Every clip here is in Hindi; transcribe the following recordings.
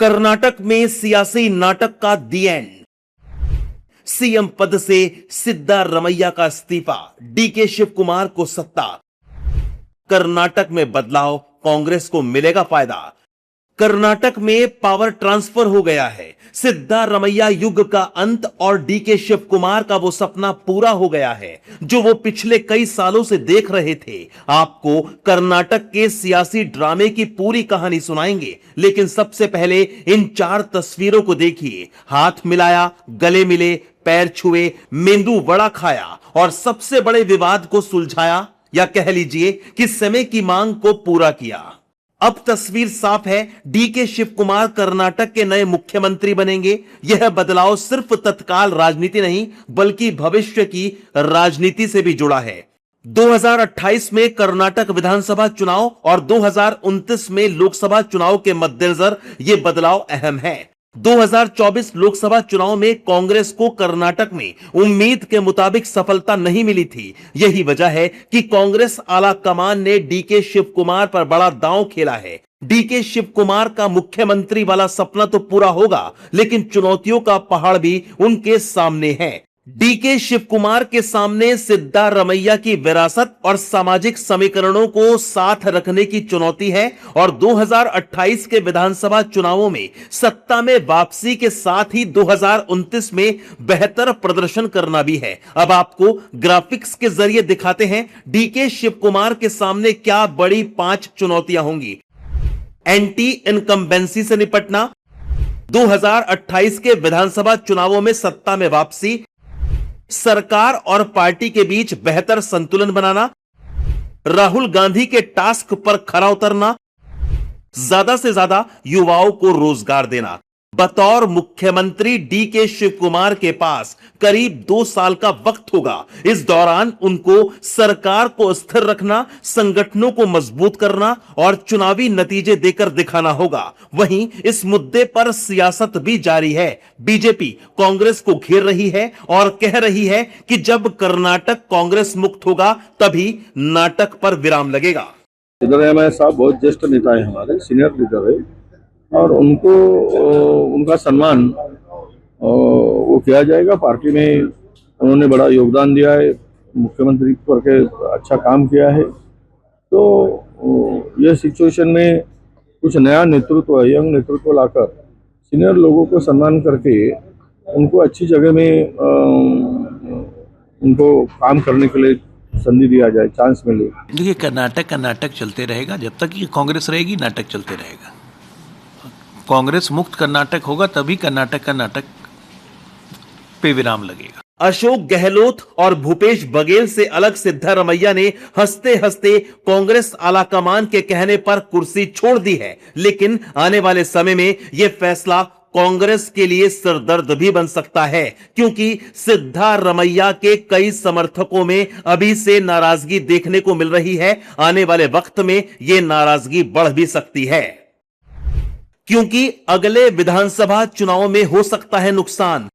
कर्नाटक में सियासी नाटक का दी एंड। सीएम पद से सिद्धारमैया का इस्तीफा, डीके शिव कुमार को सत्ता। कर्नाटक में बदलाव, कांग्रेस को मिलेगा फायदा। कर्नाटक में पावर ट्रांसफर हो गया है। सिद्धारमैया युग का अंत और डीके शिव कुमार का वो सपना पूरा हो गया है जो वो पिछले कई सालों से देख रहे थे। आपको कर्नाटक के सियासी ड्रामे की पूरी कहानी सुनाएंगे, लेकिन सबसे पहले इन 4 तस्वीरों को देखिए। हाथ मिलाया, गले मिले, पैर छुए, मेंदू वड़ा खाया और सबसे बड़े विवाद को सुलझाया, या कह लीजिए कि समय की मांग को पूरा किया। अब तस्वीर साफ है, डीके शिव कुमार कर्नाटक के नए मुख्यमंत्री बनेंगे। यह बदलाव सिर्फ तत्काल राजनीति नहीं बल्कि भविष्य की राजनीति से भी जुड़ा है। 2028 में कर्नाटक विधानसभा चुनाव और 2029 में लोकसभा चुनाव के मद्देनजर यह बदलाव अहम है। 2024 लोकसभा चुनाव में कांग्रेस को कर्नाटक में उम्मीद के मुताबिक सफलता नहीं मिली थी। यही वजह है कि कांग्रेस आला कमान ने डीके शिव कुमार पर बड़ा दांव खेला है। डीके शिव कुमार का मुख्यमंत्री वाला सपना तो पूरा होगा, लेकिन चुनौतियों का पहाड़ भी उनके सामने है। डीके शिव कुमार के सामने सिद्धारमैया की विरासत और सामाजिक समीकरणों को साथ रखने की चुनौती है और 2028 के विधानसभा चुनावों में सत्ता में वापसी के साथ ही 2029 में बेहतर प्रदर्शन करना भी है। अब आपको ग्राफिक्स के जरिए दिखाते हैं डीके शिव कुमार के सामने क्या बड़ी 5 चुनौतियां होंगी। एंटी इनकम्बेंसी से निपटना, 2028 के विधानसभा चुनावों में सत्ता में वापसी, सरकार और पार्टी के बीच बेहतर संतुलन बनाना, राहुल गांधी के टास्क पर खरा उतरना, ज्यादा से ज्यादा युवाओं को रोजगार देना। बतौर मुख्यमंत्री डीके शिव कुमार के पास करीब 2 साल का वक्त होगा। इस दौरान उनको सरकार को स्थिर रखना, संगठनों को मजबूत करना और चुनावी नतीजे देकर दिखाना होगा। वहीं इस मुद्दे पर सियासत भी जारी है। बीजेपी कांग्रेस को घेर रही है और कह रही है कि जब कर्नाटक कांग्रेस मुक्त होगा तभी नाटक पर विराम लगेगा। सिद्धरामैया साहब बहुत ज्येष्ठ नेता है, हमारे सीनियर लीडर है और उनको उनका सम्मान वो किया जाएगा। पार्टी में उन्होंने बड़ा योगदान दिया है, मुख्यमंत्री करके अच्छा काम किया है। तो यह सिचुएशन में कुछ नया नेतृत्व, यंग नेतृत्व लाकर सीनियर लोगों को सम्मान करके उनको अच्छी जगह में उनको काम करने के लिए संधि दिया जाए, चांस मिले। देखिए, कर्नाटक का नाटक चलते रहेगा जब तक ये कांग्रेस रहेगी, नाटक चलते रहेगा। कांग्रेस मुक्त कर्नाटक होगा तभी कर्नाटक का नाटक पे विराम लगेगा। अशोक गहलोत और भूपेश बघेल से अलग सिद्धारमैया ने हंसते हंसते कांग्रेस आलाकमान के कहने पर कुर्सी छोड़ दी है, लेकिन आने वाले समय में यह फैसला कांग्रेस के लिए सिरदर्द भी बन सकता है, क्योंकि सिद्धारमैया के कई समर्थकों में अभी से नाराजगी देखने को मिल रही है। आने वाले वक्त में यह नाराजगी बढ़ भी सकती है, क्योंकि अगले विधानसभा चुनाव में हो सकता है नुकसान।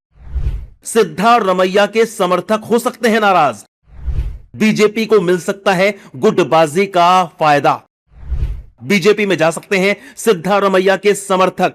सिद्धारमैया के समर्थक हो सकते हैं नाराज। बीजेपी को मिल सकता है गुटबाजी का फायदा। बीजेपी में जा सकते हैं सिद्धारमैया के समर्थक।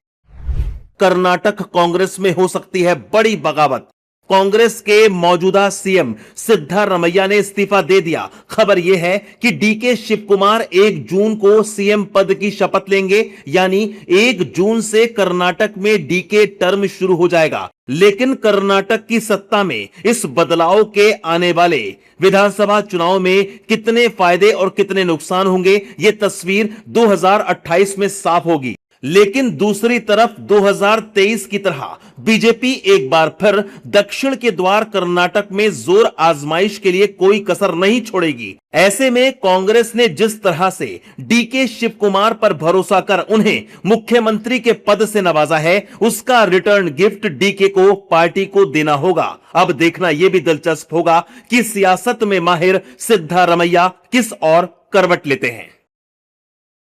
कर्नाटक कांग्रेस में हो सकती है बड़ी बगावत। कांग्रेस के मौजूदा सीएम सिद्धारमैया ने इस्तीफा दे दिया। खबर यह है कि डीके शिव कुमार 1 जून को सीएम पद की शपथ लेंगे, यानी 1 जून से कर्नाटक में डीके टर्म शुरू हो जाएगा। लेकिन कर्नाटक की सत्ता में इस बदलाव के आने वाले विधानसभा चुनाव में कितने फायदे और कितने नुकसान होंगे, यह तस्वीर 2028 में साफ होगी। लेकिन दूसरी तरफ 2023 की तरह बीजेपी एक बार फिर दक्षिण के द्वार कर्नाटक में जोर आजमाइश के लिए कोई कसर नहीं छोड़ेगी। ऐसे में कांग्रेस ने जिस तरह से डीके शिव कुमार पर भरोसा कर उन्हें मुख्यमंत्री के पद से नवाजा है, उसका रिटर्न गिफ्ट डीके को पार्टी को देना होगा। अब देखना यह भी दिलचस्प होगा कि सियासत में माहिर सिद्धारमैया किस और करवट लेते हैं।